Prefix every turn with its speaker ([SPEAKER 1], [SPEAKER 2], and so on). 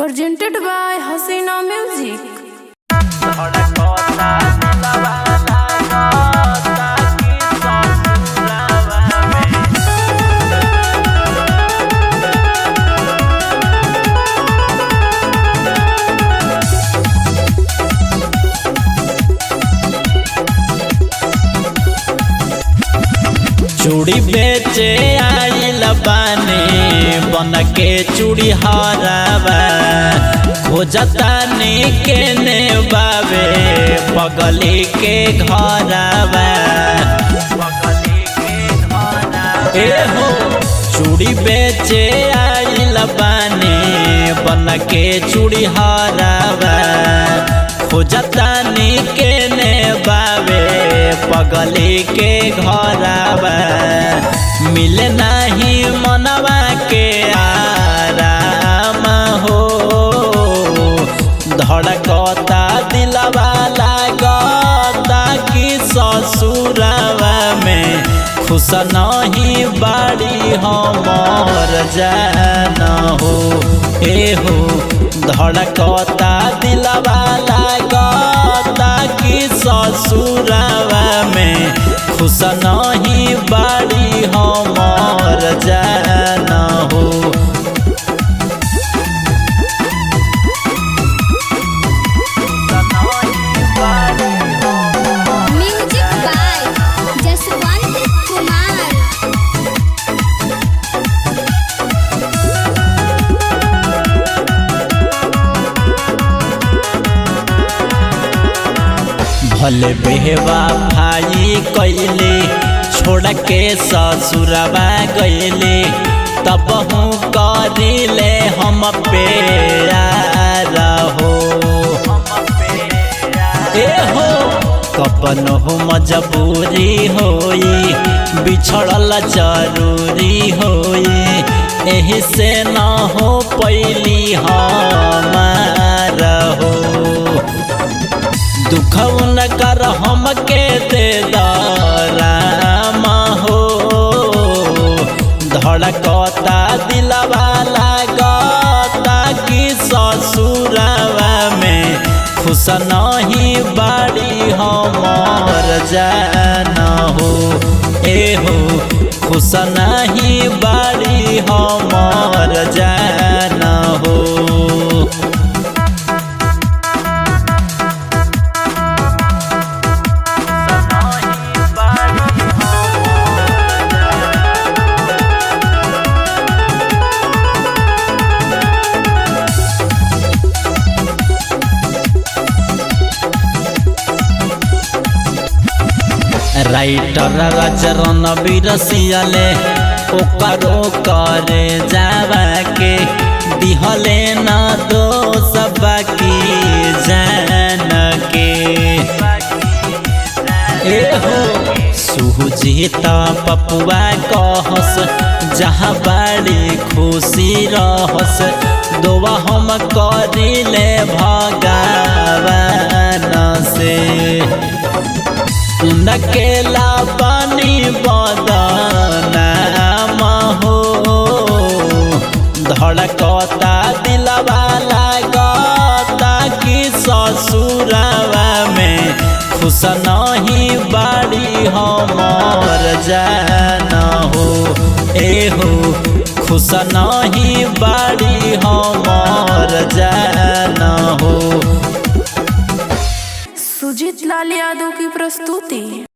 [SPEAKER 1] Presented by Hasina Music.
[SPEAKER 2] चूड़ी बेचे आइल बानी बन के चूड़ी हरावा खोजतानी के ने बाबे पगली के घरावा ए हो चूड़ी बेचे आइल बानी बन के चूड़ी हरावा खोजतानी के ने बाबे पगली के घरावा मिले नहीं मनवा के आराम हो धड़कता दिलवा लागता कि ससुरवा में खुश नहीं बाड़ी हमर जान हो ए हो धड़कता दिलवा लागता कि ससुरवा में खुश नहीं बाड़ी हमर जान हो।
[SPEAKER 3] Music by Jaswant Kumar.
[SPEAKER 2] भले बेहवा भाई कैले छोड़ के ससुरवा गैले तब हूँ करिले हम प्यार हो ए हो कपन हो मजबूरी होई बिछड़ल जरूरी होई एही से न हो पैली हमार हो दुख न कर हमके दे राम हो धड़कता दिलवा लागता कि ससुरवा में खुश नहीं बाड़ी हमर जान हो ए हो खुश नहीं बाड़ी हमर जान हो। राइटर रचरन बिरसियाले ओकरो करे जावा के दिहले न दोष बाकी जान के ए हो सुजीत पपुआ कहस जहाँ बाड़ी खुशी रहस दुआ हम करिले भगवान से नकेला पानी बदनाम हो धड़कता दिलवा लागता कि ससुरवा में खुश नहीं बाड़ी हमर जान हो ए हो खुश नहीं बाड़ी हमर जान हो।
[SPEAKER 1] सुजीत लाल यादव की प्रस्तुति।